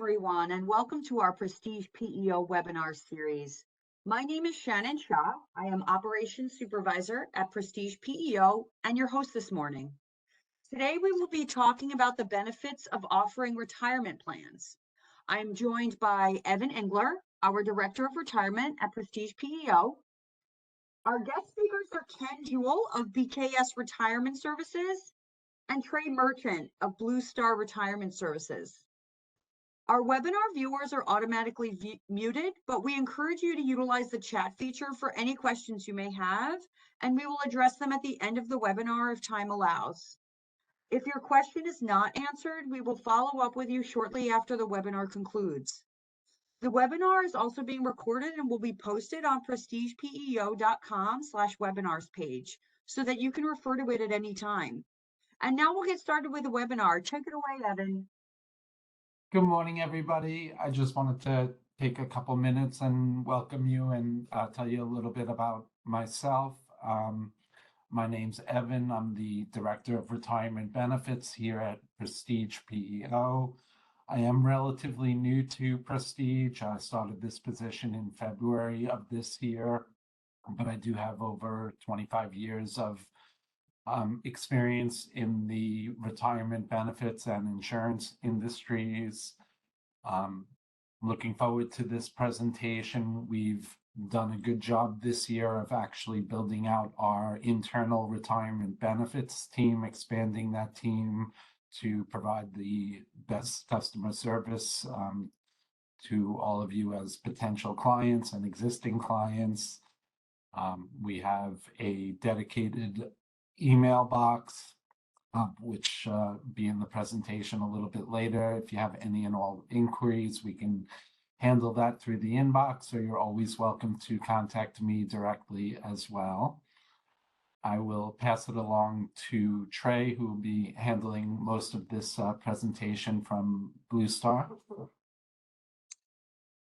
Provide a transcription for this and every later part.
everyone, and welcome to our Prestige PEO webinar series. My name is Shannon Shaw. I am Operations Supervisor at Prestige PEO and your host this morning. Today, we will be talking about the benefits of offering retirement plans. I am joined by Evan Engler, our Director of Retirement at Prestige PEO. Our guest speakers are Ken Jewell of BKS Retirement Services and Trey Merchant of Blue Star Retirement Services. Our webinar viewers are automatically muted, but we encourage you to utilize the chat feature for any questions you may have, and we will address them at the end of the webinar if time allows. If your question is not answered, we will follow up with you shortly after the webinar concludes. The webinar is also being recorded and will be posted on prestigepeo.com/webinars page so that you can refer to it at any time. And now we'll get started with the webinar. Take it away, Evan. Good morning, everybody. I just wanted to take a couple minutes and welcome you and tell you a little bit about myself. My name's Evan. I'm the Director of Retirement Benefits here at Prestige PEO. I am relatively new to Prestige. I started this position in February of this year, but I do have over 25 years of experience in the retirement benefits and insurance industries. Looking forward to this presentation. We've done a good job this year of actually building out our internal retirement benefits team, expanding that team to provide the best customer service to all of you as potential clients and existing clients. We have a dedicated email box, which be in the presentation a little bit later. If you have any and all inquiries, we can handle that through the inbox, or you're always welcome to contact me directly as well. I will pass it along to Trey, who will be handling most of this presentation from Blue Star.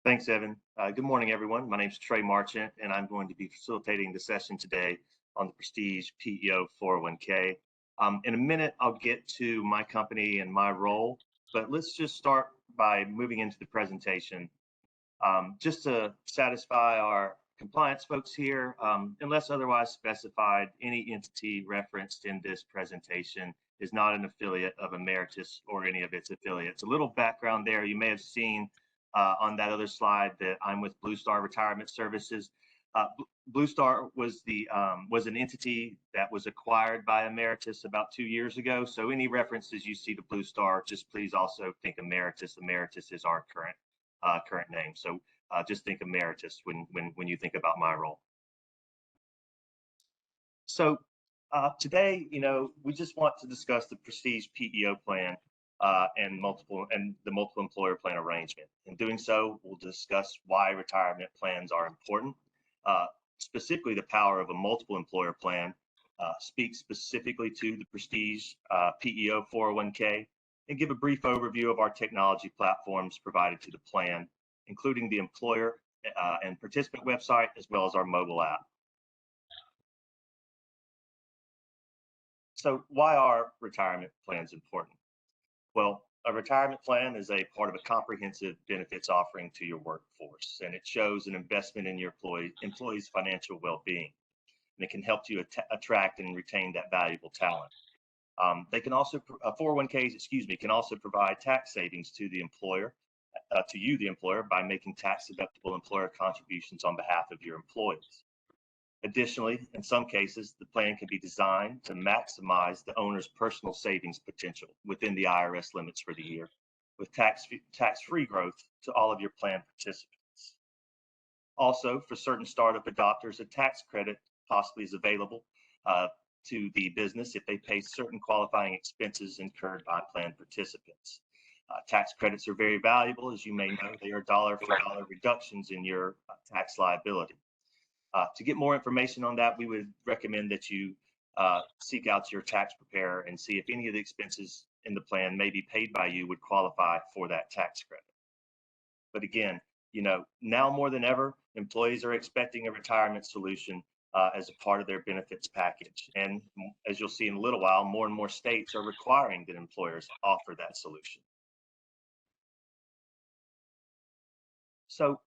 Thanks, Evan. Good morning, everyone. My name is Trey Merchant, and I'm going to be facilitating the session today on the Prestige PEO 401k. In a minute, I'll get to my company and my role, but let's just start by moving into the presentation. Just to satisfy our compliance folks here, unless otherwise specified, any entity referenced in this presentation is not an affiliate of Emeritus or any of its affiliates. A little background there, you may have seen on that other slide that I'm with Blue Star Retirement Services. Blue Star was an entity that was acquired by Emeritus about 2 years ago. So any references you see to Blue Star, just please also think Emeritus. Emeritus is our current name. So just think Emeritus when you think about my role. So today, we just want to discuss the Prestige PEO plan and the multiple employer plan arrangement. In doing so, we'll discuss why retirement plans are important. Specifically, the power of a multiple employer plan, speak specifically to the Prestige PEO 401k, and give a brief overview of our technology platforms provided to the plan, including the employer and participant website, as well as our mobile app. So why are retirement plans important? Well, a retirement plan is a part of a comprehensive benefits offering to your workforce, and it shows an investment in your employees' financial well-being, and it can help you attract and retain that valuable talent. They can also, 401ks, can also provide tax savings to the employer, the employer, by making tax-deductible employer contributions on behalf of your employees. Additionally, in some cases, the plan can be designed to maximize the owner's personal savings potential within the IRS limits for the year, with tax-free growth to all of your plan participants. Also, for certain startup adopters, a tax credit possibly is available to the business if they pay certain qualifying expenses incurred by plan participants. Tax credits are very valuable. As you may know, they are dollar-for-dollar reductions in your tax liability. To get more information on that, we would recommend that you seek out your tax preparer and see if any of the expenses in the plan may be paid by you would qualify for that tax credit. But again, now more than ever, employees are expecting a retirement solution as a part of their benefits package. And as you'll see in a little while, more and more states are requiring that employers offer that solution. So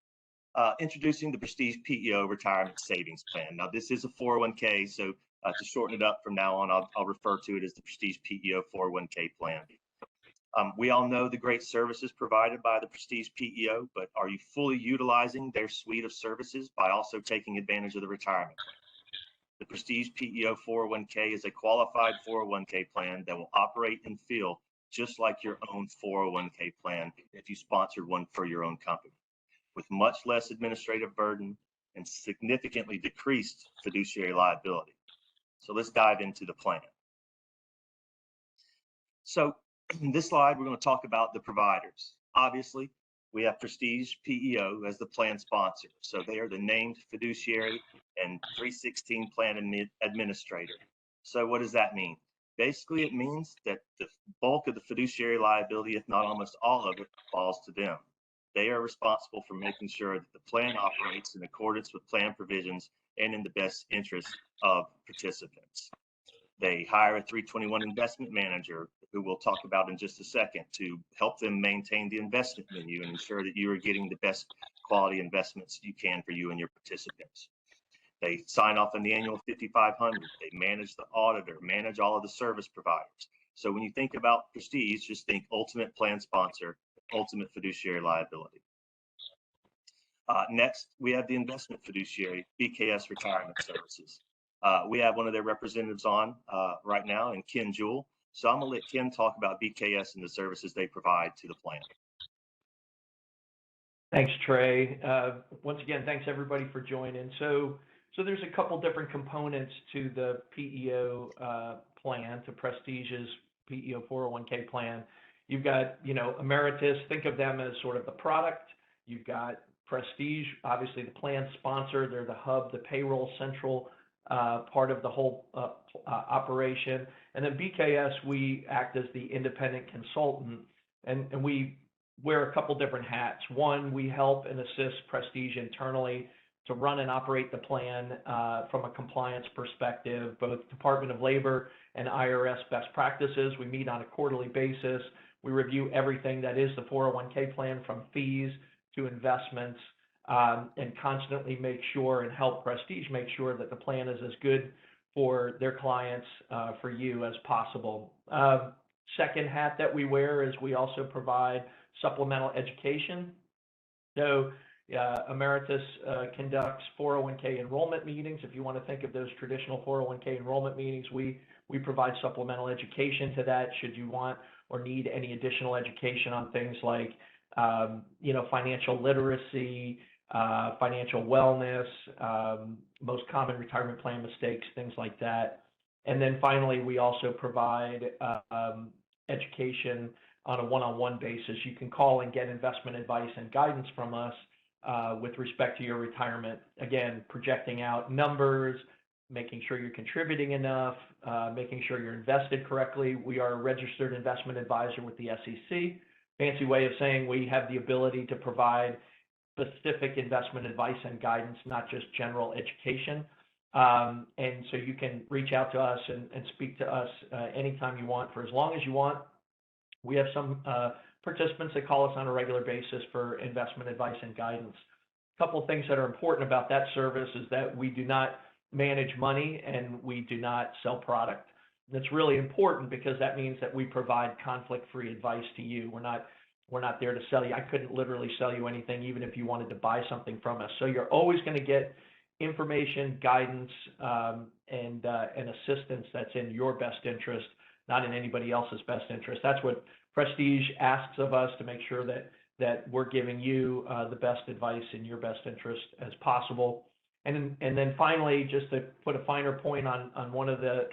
introducing the Prestige PEO Retirement Savings Plan. Now, this is a 401k, so to shorten it up from now on, I'll refer to it as the Prestige PEO 401k plan. We all know the great services provided by the Prestige PEO, but are you fully utilizing their suite of services by also taking advantage of the retirement? The Prestige PEO 401k is a qualified 401k plan that will operate and feel just like your own 401k plan if you sponsored one for your own company, with much less administrative burden and significantly decreased fiduciary liability. So let's dive into the plan. So in this slide, we're going to talk about the providers. Obviously, we have Prestige PEO as the plan sponsor. So they are the named fiduciary and 316 plan administrator. So what does that mean? Basically, it means that the bulk of the fiduciary liability, if not almost all of it, falls to them. They are responsible for making sure that the plan operates in accordance with plan provisions and in the best interest of participants. They hire a 321 investment manager, who we'll talk about in just a second, to help them maintain the investment menu and ensure that you are getting the best quality investments you can for you and your participants. They sign off on the annual 5500. They manage the auditor, manage all of the service providers. So when you think about Prestige, just think ultimate plan sponsor, ultimate fiduciary liability. Next, we have the investment fiduciary, BKS Retirement Services. We have one of their representatives on right now, and Ken Jewell. So I'm gonna let Ken talk about BKS and the services they provide to the plan. Thanks, Trey. Once again, thanks everybody for joining. So there's a couple different components to the PEO plan, to Prestige's PEO 401k plan. You've got, Emeritus, think of them as sort of the product. You've got Prestige, obviously the plan sponsor. They're the hub, the payroll central part of the whole operation. And then BKS, we act as the independent consultant, and we wear a couple different hats. One, we help and assist Prestige internally to run and operate the plan from a compliance perspective, both Department of Labor and IRS best practices. We meet on a quarterly basis. We review everything that is the 401k plan, from fees to investments, and constantly make sure and help Prestige make sure that the plan is as good for their clients, for you, as possible. Second hat that we wear is we also provide supplemental education. So Emeritus conducts 401k enrollment meetings. If you want to think of those traditional 401k enrollment meetings, we provide supplemental education to that should you want or need any additional education on things like financial literacy, financial wellness, most common retirement plan mistakes, things like that. And then finally, we also provide education on a one-on-one basis. You can call and get investment advice and guidance from us with respect to your retirement. Again, projecting out numbers, making sure you're contributing enough, making sure you're invested correctly. We are a registered investment advisor with the SEC. Fancy way of saying we have the ability to provide specific investment advice and guidance, not just general education. And so you can reach out to us and speak to us anytime you want, for as long as you want. We have some participants that call us on a regular basis for investment advice and guidance. A couple of things that are important about that service is that we do not manage money and we do not sell product. That's really important because that means that we provide conflict-free advice to you. We're not there to sell you. I couldn't literally sell you anything, even if you wanted to buy something from us. So you're always going to get information, guidance, and assistance that's in your best interest, not in anybody else's best interest. That's what Prestige asks of us, to make sure that we're giving you the best advice in your best interest as possible. And then finally, just to put a finer point on one of the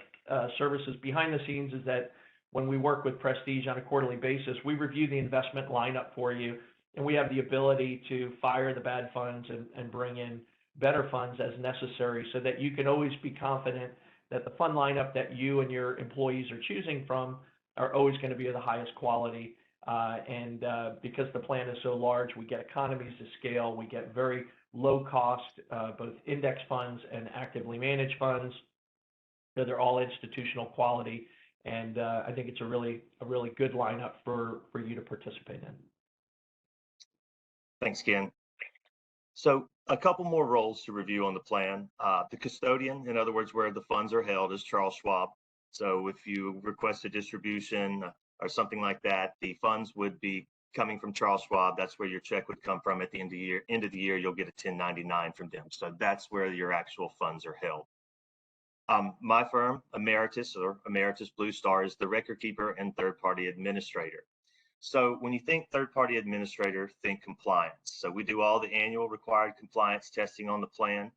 services behind the scenes, is that when we work with Prestige on a quarterly basis, we review the investment lineup for you, and we have the ability to fire the bad funds and bring in better funds as necessary, so that you can always be confident that the fund lineup that you and your employees are choosing from are always going to be of the highest quality. And because the plan is so large, we get economies of scale. We get very low cost, both index funds and actively managed funds. So they're all institutional quality. And I think it's a really good lineup for you to participate in. Thanks, Ken. So a couple more roles to review on the plan. The custodian, in other words, where the funds are held, is Charles Schwab. So if you request a distribution or something like that, the funds would be coming from Charles Schwab. That's where your check would come from at the end of the year. End of the year, you'll get a 1099 from them. So that's where your actual funds are held. My firm, Emeritus or Emeritus Blue Star, is the record keeper and third-party administrator. So when you think third-party administrator, think compliance. So we do all the annual required compliance testing on the plan.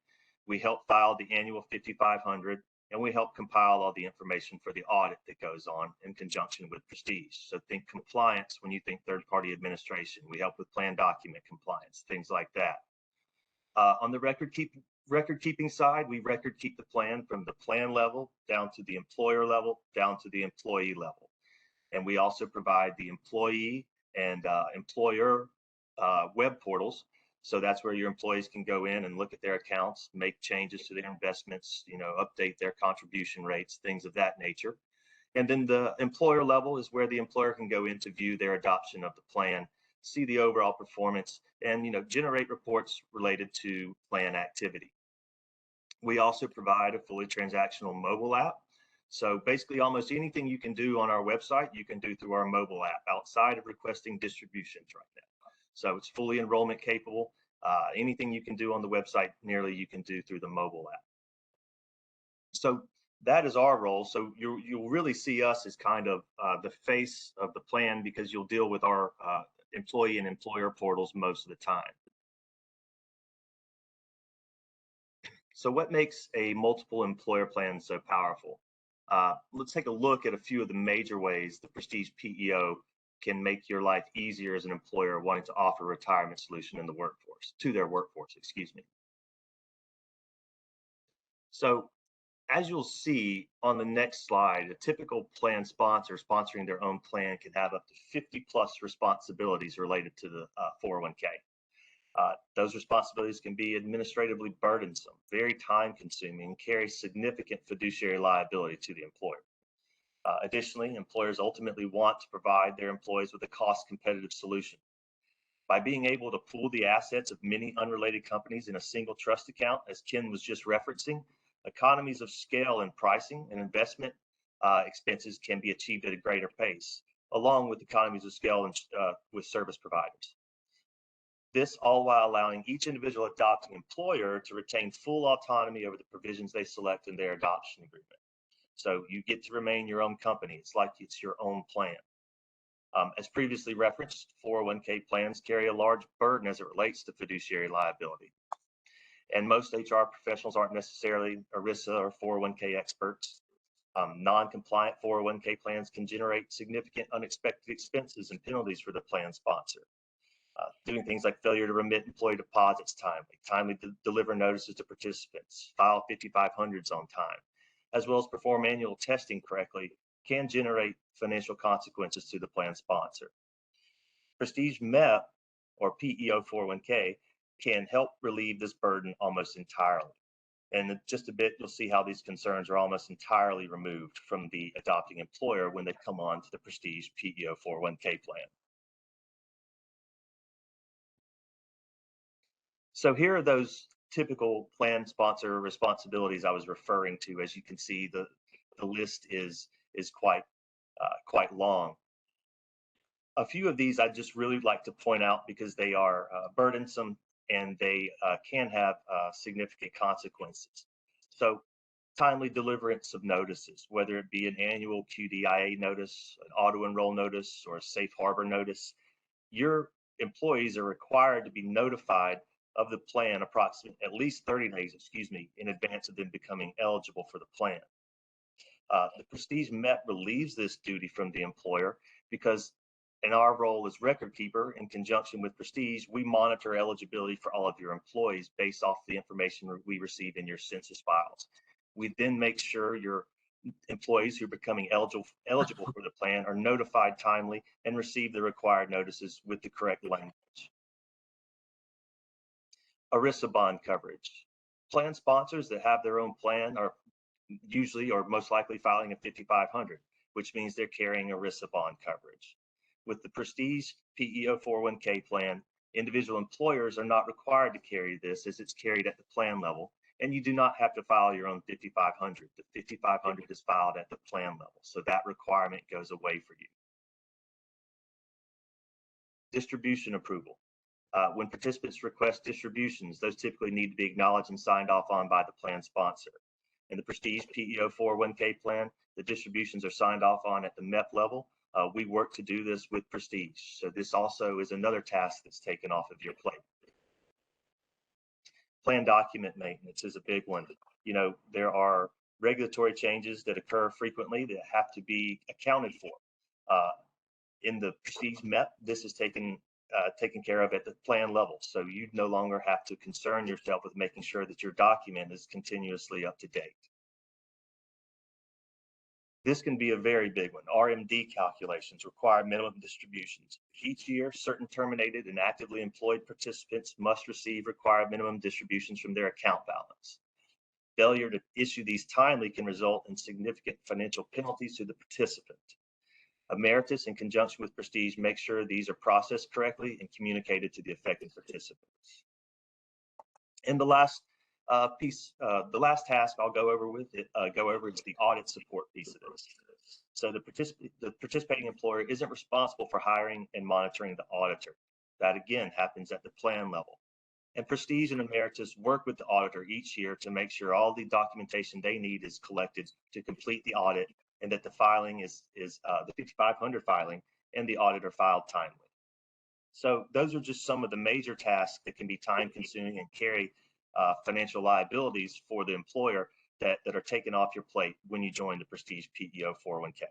We help file the annual 5500, and we help compile all the information for the audit that goes on in conjunction with Prestige. So think compliance when you think third-party administration. We help with plan document compliance, things like that. On the record keeping side, we record keep the plan from the plan level down to the employer level, down to the employee level. And we also provide the employee and employer web portals. So that's where your employees can go in and look at their accounts, make changes to their investments, update their contribution rates, things of that nature. And then the employer level is where the employer can go in to view their adoption of the plan, see the overall performance, and generate reports related to plan activity. We also provide a fully transactional mobile app. So basically almost anything you can do on our website, you can do through our mobile app outside of requesting distributions right now. So it's fully enrollment capable. Anything you can do on the website, nearly you can do through the mobile app. So that is our role. So you'll really see us as kind of the face of the plan, because you'll deal with our employee and employer portals most of the time. So what makes a multiple employer plan so powerful? Let's take a look at a few of the major ways the Prestige PEO can make your life easier as an employer wanting to offer a retirement solution in the workforce, to their workforce, excuse me. So as you'll see on the next slide, a typical plan sponsor sponsoring their own plan can have up to 50+ responsibilities related to the 401k. Those responsibilities can be administratively burdensome, very time consuming, and carry significant fiduciary liability to the employer. Additionally, employers ultimately want to provide their employees with a cost competitive solution. By being able to pool the assets of many unrelated companies in a single trust account, as Ken was just referencing, economies of scale in pricing and investment expenses can be achieved at a greater pace, along with economies of scale with service providers. This all while allowing each individual adopting employer to retain full autonomy over the provisions they select in their adoption agreement. So you get to remain your own company. It's like it's your own plan. As previously referenced, 401k plans carry a large burden as it relates to fiduciary liability. And most HR professionals aren't necessarily ERISA or 401k experts. Non-compliant 401k plans can generate significant unexpected expenses and penalties for the plan sponsor. Doing things like failure to remit employee deposits timely deliver notices to participants, file 5500s on time, as well as perform annual testing correctly, can generate financial consequences to the plan sponsor. Prestige MEP, or PEO 401k, can help relieve this burden almost entirely. And in just a bit, you'll see how these concerns are almost entirely removed from the adopting employer when they come on to the Prestige PEO 401k plan. So here are those typical plan sponsor responsibilities I was referring to. As you can see, the list is quite long. A few of these I'd just really like to point out because they are burdensome and they can have significant consequences. So timely deliverance of notices, whether it be an annual QDIA notice, an auto enroll notice, or a safe harbor notice, your employees are required to be notified of the plan at least 30 days, in advance of them becoming eligible for the plan. The Prestige MEP relieves this duty from the employer because in our role as record keeper, in conjunction with Prestige, we monitor eligibility for all of your employees based off the information we receive in your census files. We then make sure your employees who are becoming eligible for the plan are notified timely and receive the required notices with the correct language. ERISA bond coverage. Plan sponsors that have their own plan are usually or most likely filing a 5500, which means they're carrying ERISA bond coverage. With the Prestige PEO 401k plan, Individual employers are not required to carry this as it's carried at the plan level, and you do not have to file your own 5500. The 5500 is filed at the plan level, so that requirement goes away for you. Distribution approval. When participants request distributions, those typically need to be acknowledged and signed off on by the plan sponsor. In the PrestigePEO 401k plan, the distributions are signed off on at the MEP level. We work to do this with Prestige, so this also is another task that's taken off of your plate. Plan document maintenance is a big one. You know, there are regulatory changes that occur frequently that have to be accounted for. In the Prestige MEP, this is taken care of at the plan level. So you no longer have to concern yourself with making sure that your document is continuously up to date. This can be a very big one. RMD calculations require minimum distributions. Each year, certain terminated and actively employed participants must receive required minimum distributions from their account balance. Failure to issue these timely can result in significant financial penalties to the participant. Emeritus, in conjunction with Prestige, make sure these are processed correctly and communicated to the affected participants. And the last the last task I'll go over is the audit support piece of this. So the participating employer isn't responsible for hiring and monitoring the auditor. That again happens at the plan level. And Prestige and Emeritus work with the auditor each year to make sure all the documentation they need is collected to complete the audit, and that the filing is the 5500 filing and the audit are filed timely. So those are just some of the major tasks that can be time consuming and carry financial liabilities for the employer that are taken off your plate when you join the PrestigePEO 401k.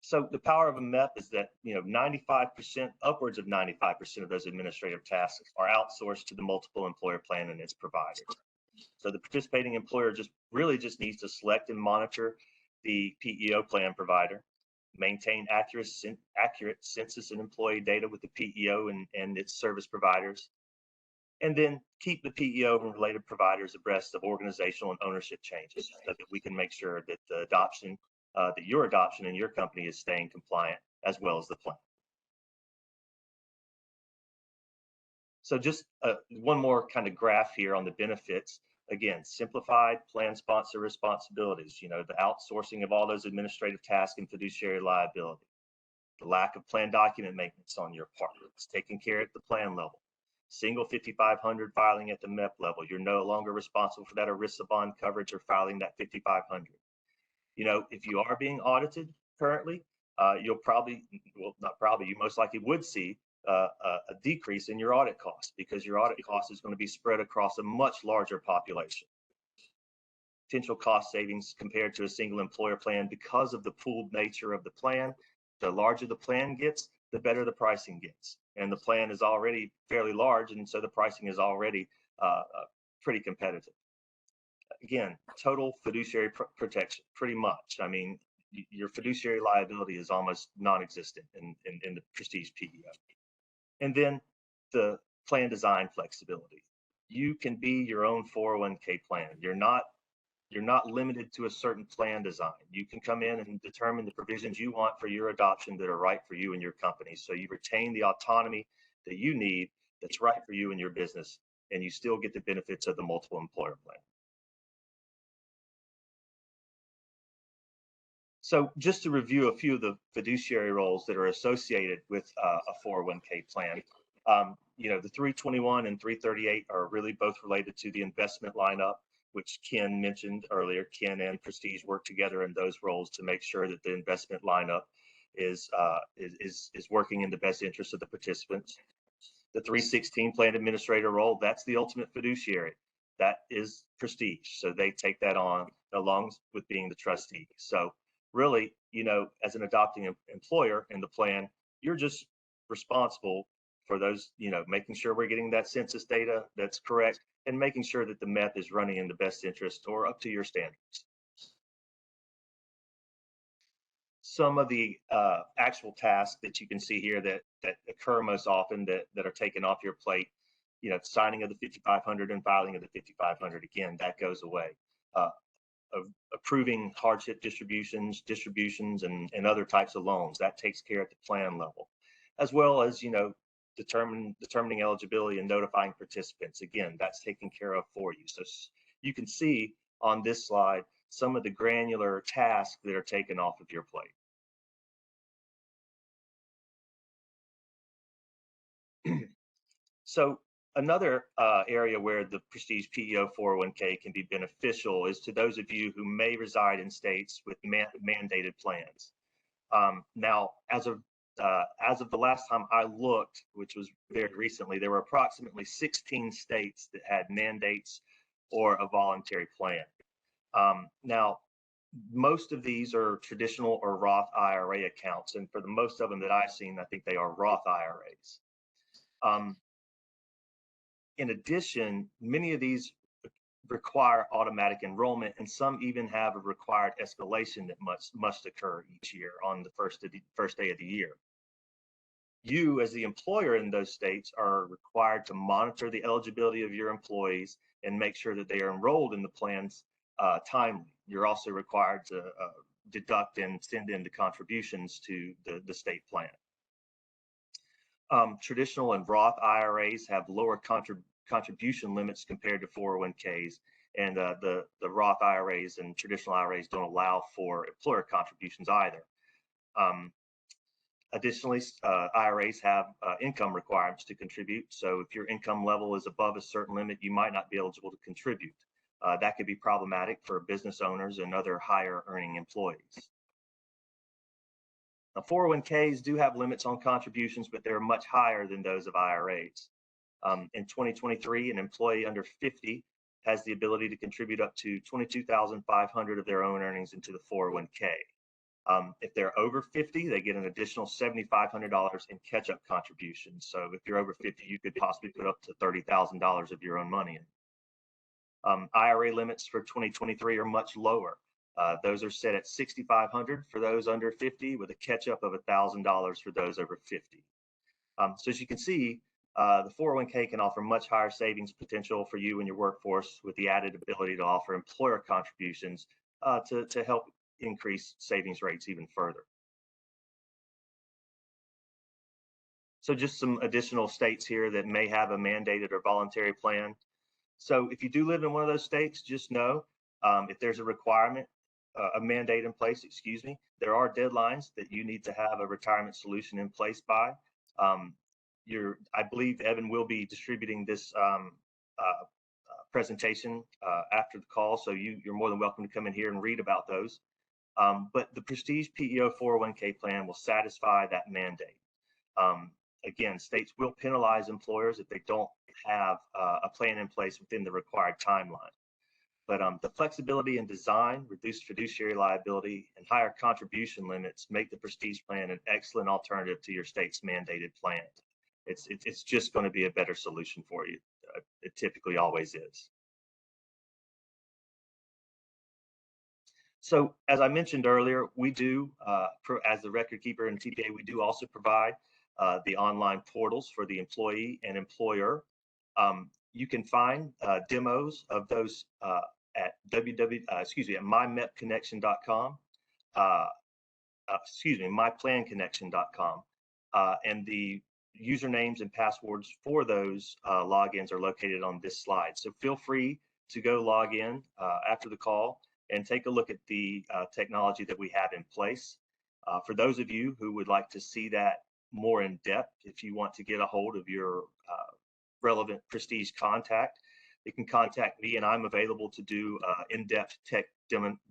So the power of a MEP is that, you know, 95%, upwards of 95% of those administrative tasks are outsourced to the multiple employer plan and its providers. So the participating employer just needs to select and monitor the PEO plan provider, maintain accurate census and employee data with the PEO and its service providers, and then keep the PEO and related providers abreast of organizational and ownership changes so that we can make sure that the adoption, that your adoption in your company is staying compliant as well as the plan. So just one more kind of graph here on the benefits. Again, simplified plan sponsor responsibilities, you know, the outsourcing of all those administrative tasks and fiduciary liability, the lack of plan document maintenance on your part, it's taken care at the plan level, single 5500 filing at the MEP level. You're no longer responsible for that ERISA bond coverage or filing that 5500. You know, if you are being audited currently, you'll probably, well, not probably, you most likely would see a decrease in your audit costs because your audit cost is going to be spread across a much larger population. Potential cost savings compared to a single employer plan because of the pooled nature of the plan. The larger the plan gets, the better the pricing gets. And the plan is already fairly large, and so the pricing is already pretty competitive. Again, total fiduciary protection, pretty much. I mean, your fiduciary liability is almost non-existent in the PrestigePEO. And then the plan design flexibility. You can be your own 401k plan. You're not limited to a certain plan design. You can come in and determine the provisions you want for your adoption that are right for you and your company. So you retain the autonomy that you need that's right for you and your business, and you still get the benefits of the multiple employer plan. So just to review a few of the fiduciary roles that are associated with a 401k plan, you know, the 321 and 338 are really both related to the investment lineup, which Ken mentioned earlier. Ken and Prestige work together in those roles to make sure that the investment lineup is working in the best interest of the participants. The 316 plan administrator role, that's the ultimate fiduciary. That is Prestige. So they take that on along with being the trustee. So really, you know, as an adopting employer in the plan, you're just responsible for those, you know, making sure we're getting that census data that's correct and making sure that the MEP is running in the best interest or up to your standards. Some of the actual tasks that you can see here that occur most often that are taken off your plate, you know, signing of the 5500 and filing of the 5500, again, that goes away. of approving hardship distributions, and other types of loans. That takes care at the plan level, as well as, determining eligibility and notifying participants. Again, that's taken care of for you. So you can see on this slide some of the granular tasks that are taken off of your plate. So another area where the Prestige PEO 401k can be beneficial is to those of you who may reside in states with mandated plans. Now, as of the last time I looked, which was very recently, there were approximately 16 states that had mandates or a voluntary plan. Now, most of these are traditional or Roth IRA accounts, and for the most of them that I've seen, I think they are Roth IRAs. In addition, many of these require automatic enrollment, and some even have a required escalation that must occur each year on the first day of the year. You, as the employer in those states, are required to monitor the eligibility of your employees and make sure that they are enrolled in the plans timely. You're also required to deduct and send in the contributions to the state plan. Traditional and Roth IRAs have lower contribution limits compared to 401ks, and the Roth IRAs and traditional IRAs don't allow for employer contributions either. Additionally, IRAs have income requirements to contribute. So if your income level is above a certain limit, you might not be eligible to contribute. That could be problematic for business owners and other higher earning employees. Now, 401ks do have limits on contributions, but they're much higher than those of IRAs. In 2023, an employee under 50 has the ability to contribute up to $22,500 of their own earnings into the 401k. If they're over 50, they get an additional $7,500 in catch-up contributions. So if you're over 50, you could possibly put up to $30,000 of your own money in. IRA limits for 2023 are much lower. Those are set at $6,500 for those under 50, with a catch-up of $1,000 for those over 50. So as you can see, the 401k can offer much higher savings potential for you and your workforce, with the added ability to offer employer contributions to help increase savings rates even further. So just some additional states here that may have a mandated or voluntary plan. So if you do live in one of those states, just know if there's a requirement, a mandate in place, there are deadlines that you need to have a retirement solution in place by. I believe Evan will be distributing this presentation after the call, so you're more than welcome to come in here and read about those. But the Prestige PEO 401k plan will satisfy that mandate. Again, states will penalize employers if they don't have a plan in place within the required timeline. But the flexibility in design, reduced fiduciary liability, and higher contribution limits make the Prestige plan an excellent alternative to your state's mandated plan. It's just going to be a better solution for you. It typically always is. So as I mentioned earlier, we do, as the record keeper and TPA, we do also provide the online portals for the employee and employer. You can find demos of those at mymepconnection.com, myplanconnection.com, and the usernames and passwords for those logins are located on this slide. So feel free to go log in after the call and take a look at the technology that we have in place. For those of you who would like to see that more in depth, if you want to get a hold of your relevant Prestige contact, you can contact me, and I'm available to do in-depth tech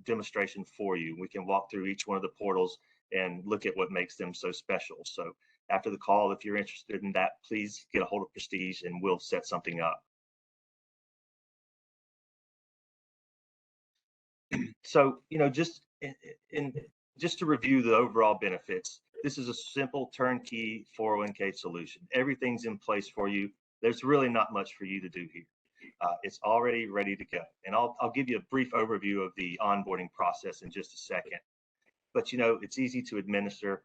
demonstration for you. We can walk through each one of the portals and look at what makes them so special. So after the call, if you're interested in that, please get a hold of Prestige and we'll set something up. So, just to review the overall benefits, this is a simple turnkey 401k solution. Everything's in place for you. There's really not much for you to do here. It's already ready to go. And I'll give you a brief overview of the onboarding process in just a second. But, it's easy to administer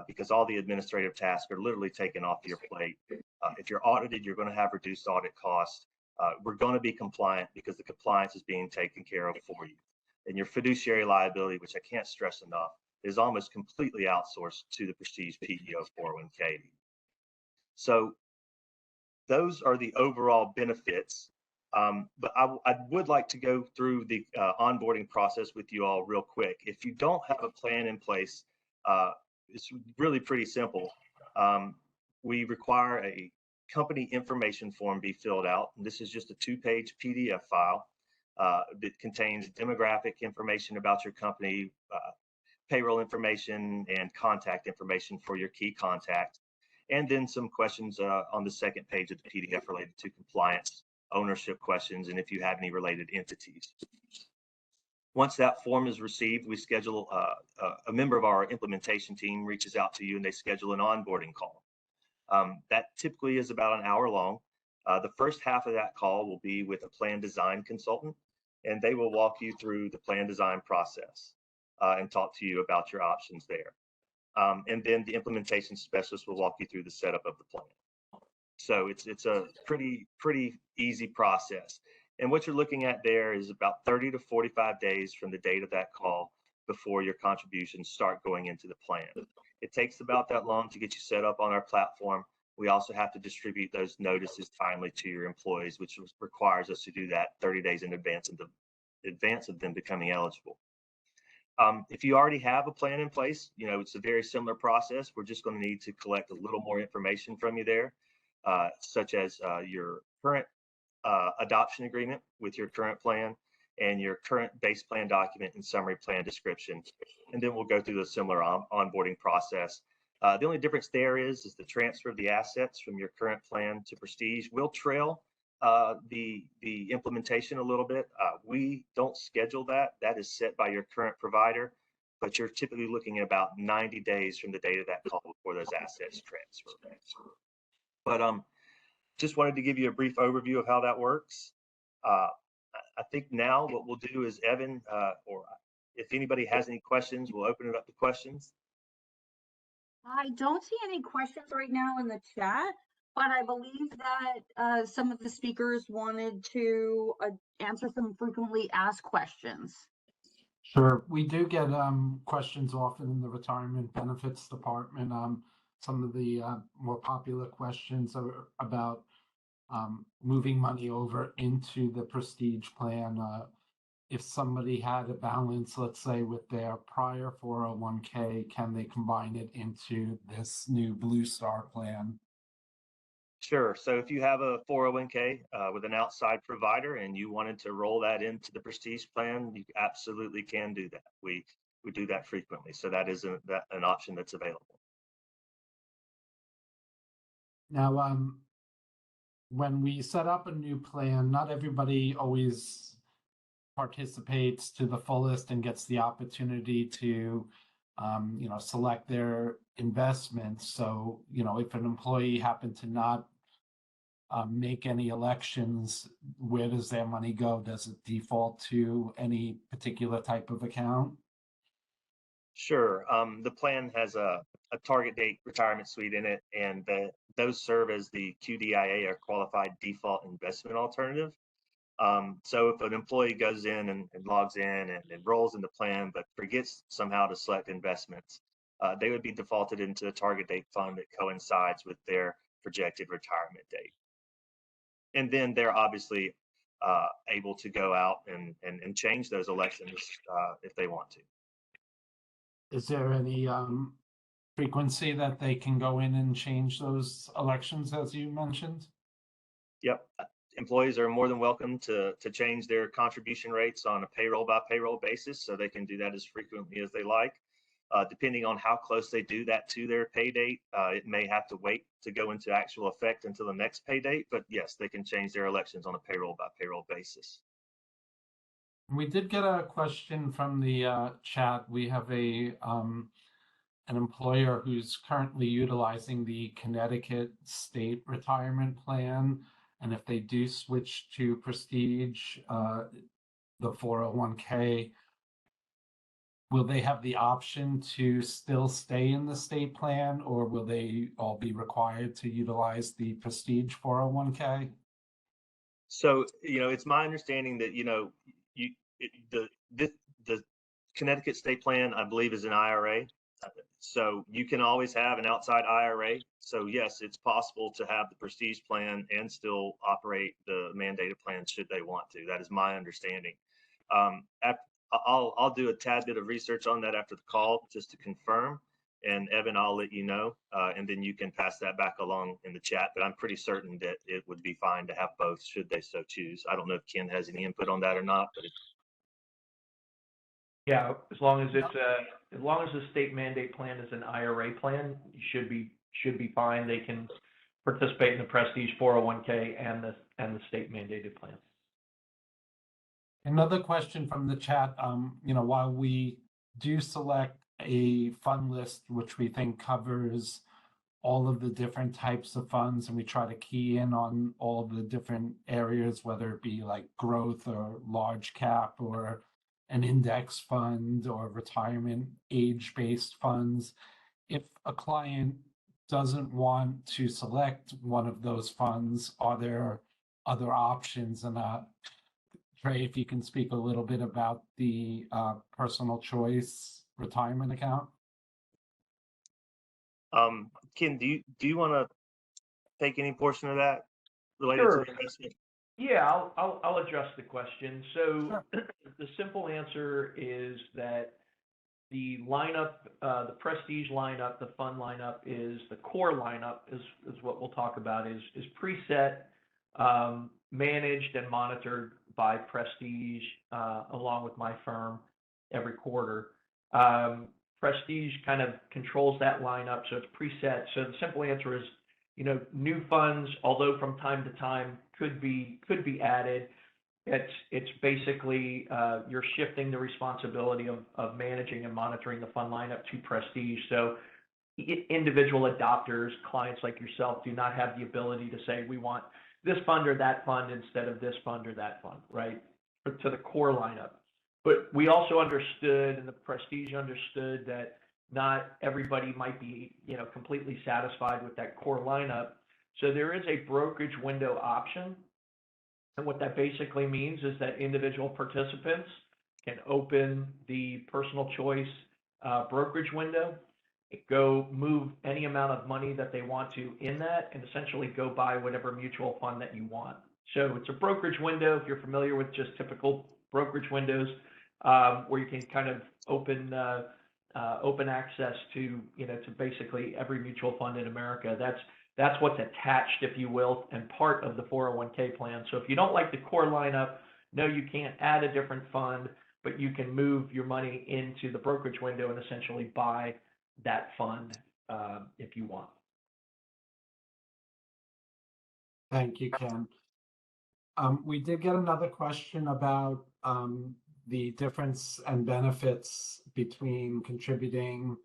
because all the administrative tasks are literally taken off your plate. If you're audited, you're going to have reduced audit costs. We're going to be compliant because the compliance is being taken care of for you. and your fiduciary liability, which I can't stress enough, is almost completely outsourced to the Prestige PEO 401k. So those are the overall benefits. But I would like to go through the onboarding process with you all real quick. If you don't have a plan in place, it's really pretty simple. We require a company information form be filled out. And this is just a 2-page PDF file that contains demographic information about your company, payroll information, and contact information for your key contact. And then some questions on the second page of the PDF related to compliance, ownership questions, and if you have any related entities. Once that form is received, we schedule a member of our implementation team reaches out to you and they schedule an onboarding call. That typically is about an hour long. The first half of that call will be with a plan design consultant, and they will walk you through the plan design process and talk to you about your options there. And then the implementation specialist will walk you through the setup of the plan. So it's a pretty easy process. And what you're looking at there is about 30 to 45 days from the date of that call before your contributions start going into the plan. It takes about that long to get you set up on our platform. We also have to distribute those notices timely to your employees, which requires us to do that 30 days in advance of them becoming eligible. If you already have a plan in place, it's a very similar process. We're just going to need to collect a little more information from you there, such as your current adoption agreement with your current plan and your current base plan document and summary plan description. And then we'll go through the similar onboarding process. The only difference there is the transfer of the assets from your current plan to Prestige will trail the implementation a little bit. We don't schedule that. That is set by your current provider, but you're typically looking at about 90 days from the date of that call before those assets transfer. But just wanted to give you a brief overview of how that works. I think now what we'll do is Evan, or if anybody has any questions, we'll open it up to questions. I don't see any questions right now in the chat, but I believe that some of the speakers wanted to answer some frequently asked questions. Sure. We do get questions often in the retirement benefits department. Some of the more popular questions are about moving money over into the Prestige plan. If somebody had a balance, let's say with their prior 401k, can they combine it into this new Blue Star plan? Sure. So if you have a 401k with an outside provider and you wanted to roll that into the Prestige plan, you absolutely can do that. We do that frequently. So that is an option that's available. Now, when we set up a new plan, not everybody always participates to the fullest and gets the opportunity to select their investments. So if an employee happened to not make any elections, where does their money go? Does it default to any particular type of account? Sure. The plan has a target date retirement suite in it, and those serve as the QDIA, or qualified default investment alternative. So if an employee goes in and logs in and enrolls in the plan, but forgets somehow to select investments, they would be defaulted into a target date fund that coincides with their projected retirement date. And then they're obviously able to go out and change those elections if they want to. Is there any frequency that they can go in and change those elections, as you mentioned? Yep. Employees are more than welcome to change their contribution rates on a payroll by payroll basis, so they can do that as frequently as they like. Depending on how close they do that to their pay date, it may have to wait to go into actual effect until the next pay date, but yes, they can change their elections on a payroll by payroll basis. We did get a question from the chat. We have an employer who's currently utilizing the Connecticut State Retirement Plan, and if they do switch to Prestige, the 401k, will they have the option to still stay in the state plan, or will they all be required to utilize the Prestige 401k? So, it's my understanding that, the Connecticut state plan, I believe, is an IRA. So you can always have an outside IRA. So yes, it's possible to have the Prestige plan and still operate the mandated plan should they want to. That is my understanding. I'll do a tad bit of research on that after the call just to confirm. And Evan, I'll let you know, and then you can pass that back along in the chat. But I'm pretty certain that it would be fine to have both should they so choose. I don't know if Ken has any input on that or not, but Yeah, as long as as long as the state mandate plan is an IRA plan, you should be fine. They can participate in the Prestige 401k and the state mandated plan. Another question from the chat, while we do select a fund list, which we think covers all of the different types of funds, and we try to key in on all the different areas, whether it be like growth or large cap or an index fund or retirement age-based funds. If a client doesn't want to select one of those funds, are there other options? And Trey, if you can speak a little bit about the personal choice retirement account. Ken, do you want to take any portion of that related Sure. to investment? Yeah, I'll address the question. So Sure. the simple answer is that the lineup, the Prestige lineup, the fund lineup is the core lineup is what we'll talk about is preset, managed and monitored by Prestige along with my firm every quarter. Prestige kind of controls that lineup, so it's preset. So the simple answer is, new funds, although from time to time could be added. It's basically you're shifting the responsibility of managing and monitoring the fund lineup to Prestige. So individual adopters, clients like yourself, do not have the ability to say we want this fund or that fund instead of this fund or that fund, right? To the core lineup. But we also understood, and the Prestige understood, that not everybody might be, completely satisfied with that core lineup. So there is a brokerage window option. And what that basically means is that individual participants can open the personal choice brokerage window, go move any amount of money that they want to in that, and essentially go buy whatever mutual fund that you want. So it's a brokerage window, if you're familiar with just typical brokerage windows, where you can kind of open access to, to basically every mutual fund in America. That's what's attached, if you will, and part of the 401k plan. So if you don't like the core lineup, no, you can't add a different fund, but you can move your money into the brokerage window and essentially buy that fund if you want. Thank you, Ken. We did get another question about the difference and benefits between contributing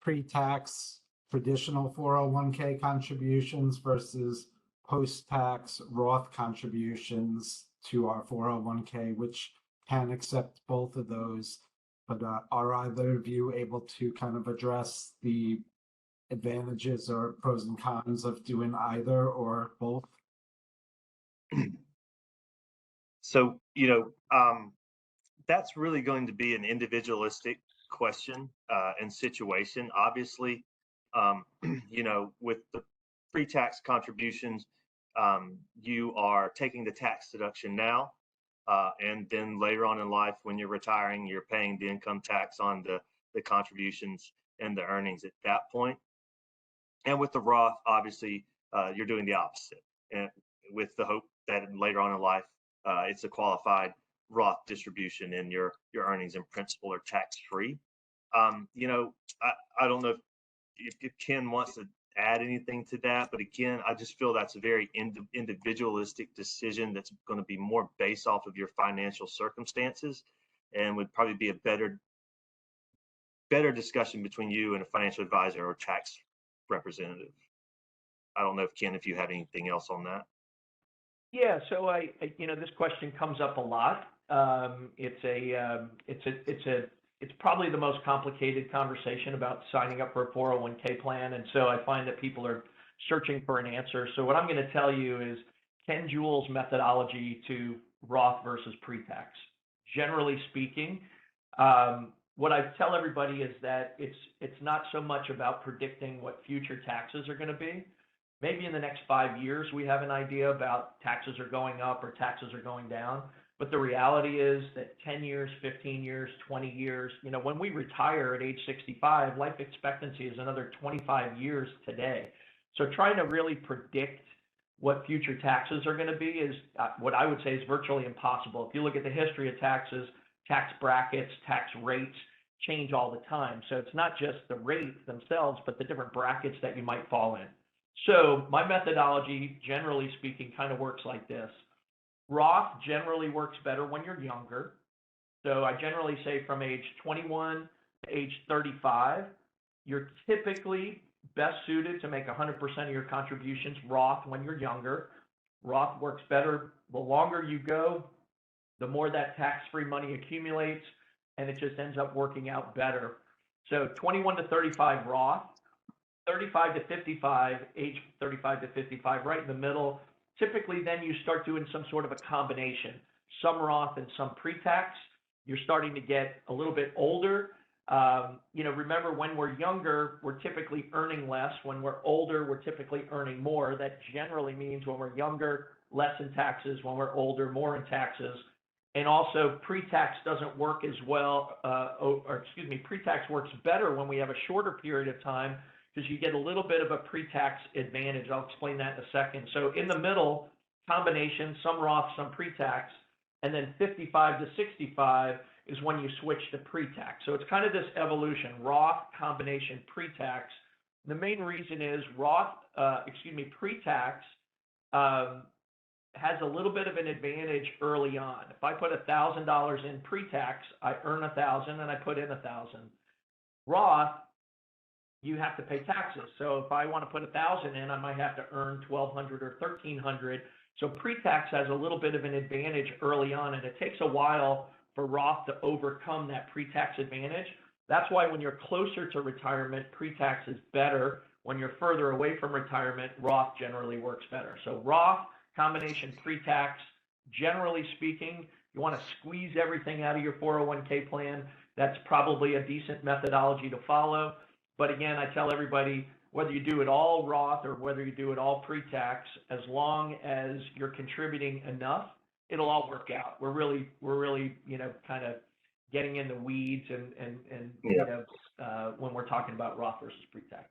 pre-tax traditional 401k contributions versus post-tax Roth contributions to our 401k, which can accept both of those. But are either of you able to kind of address the advantages or pros and cons of doing either or both? So, that's really going to be an individualistic question and situation. Obviously, with the pre-tax contributions, you are taking the tax deduction now, and then later on in life, when you're retiring, you're paying the income tax on the contributions and the earnings at that point. And with the Roth, obviously, you're doing the opposite, and with the hope that later on in life, it's a qualified Roth distribution and your earnings and principal are tax-free. I don't know if Ken wants to add anything to that, but again, I just feel that's a very individualistic decision that's going to be more based off of your financial circumstances and would probably be a better discussion between you and a financial advisor or tax representative. I don't know if Ken, if you had anything else on that. Yeah, so this question comes up a lot. It's probably the most complicated conversation about signing up for a 401k plan, and so I find that people are searching for an answer. So what I'm going to tell you is Ken Jewell's methodology to Roth versus pre-tax. Generally speaking, What I tell everybody is that it's not so much about predicting what future taxes are going to be. Maybe in the next 5 years, we have an idea about taxes are going up or taxes are going down. But the reality is that 10 years, 15 years, 20 years, when we retire at age 65, life expectancy is another 25 years today. So trying to really predict what future taxes are going to be is what I would say is virtually impossible. If you look at the history of taxes, tax brackets, tax rates change all the time. So it's not just the rates themselves, but the different brackets that you might fall in. So my methodology, generally speaking, kind of works like this. Roth generally works better when you're younger. So I generally say from age 21 to age 35, you're typically best suited to make 100% of your contributions Roth when you're younger. Roth works better the longer you go, the more that tax-free money accumulates, and it just ends up working out better. So 21 to 35 Roth, 35 to 55, age 35 to 55, right in the middle. Typically, then you start doing some sort of a combination, some Roth and some pre-tax. You're starting to get a little bit older. Remember, when we're younger, we're typically earning less. When we're older, we're typically earning more. That generally means when we're younger, less in taxes. When we're older, more in taxes. And also, pre-tax doesn't work as well, pre-tax works better when we have a shorter period of time, because you get a little bit of a pre-tax advantage. I'll explain that in a second. So in the middle, combination, some Roth, some pre-tax, and then 55 to 65 is when you switch to pre-tax. So it's kind of this evolution, Roth, combination, pre-tax. The main reason is pre-tax has a little bit of an advantage early on. If I put $1,000 in pre-tax, I earn $1,000 and I put in $1,000. Roth, you have to pay taxes. So if I want to put $1,000 in, I might have to earn $1,200 or $1,300. So pre-tax has a little bit of an advantage early on, and it takes a while for Roth to overcome that pre-tax advantage. That's why when you're closer to retirement, pre-tax is better. When you're further away from retirement, Roth generally works better. So Roth, combination, pre-tax, generally speaking, you want to squeeze everything out of your 401k plan. That's probably a decent methodology to follow. But again, I tell everybody, whether you do it all Roth or whether you do it all pre-tax, as long as you're contributing enough, it'll all work out. We're really, kind of getting in the weeds when we're talking about Roth versus pre-tax.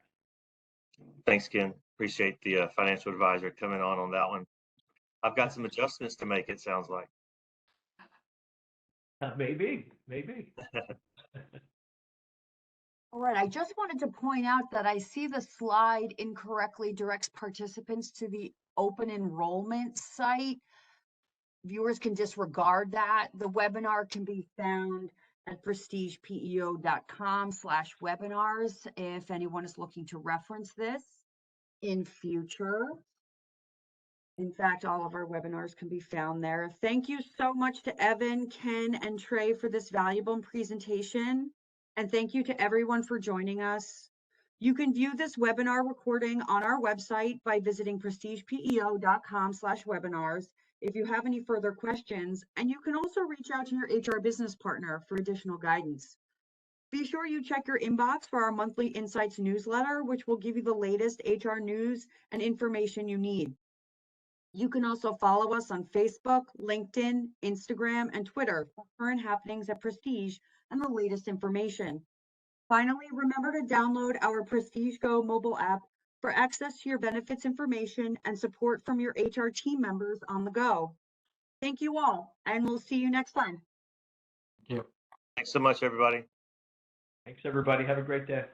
Thanks, Ken. Appreciate the financial advisor coming on that one. I've got some adjustments to make, it sounds like. Maybe. All right, I just wanted to point out that I see the slide incorrectly directs participants to the open enrollment site. Viewers can disregard that. The webinar can be found at prestigepeo.com/webinars if anyone is looking to reference this in future. In fact, all of our webinars can be found there. Thank you so much to Evan, Ken, and Trey for this valuable presentation. And thank you to everyone for joining us. You can view this webinar recording on our website by visiting prestigepeo.com/webinars if you have any further questions. And you can also reach out to your HR business partner for additional guidance. Be sure you check your inbox for our monthly Insights newsletter, which will give you the latest HR news and information you need. You can also follow us on Facebook, LinkedIn, Instagram, and Twitter for current happenings at Prestige and the latest information. Finally, remember to download our Prestige Go mobile app for access to your benefits information and support from your HR team members on the go. Thank you all, and we'll see you next time. Thank you. Thanks so much, everybody. Thanks, everybody. Have a great day.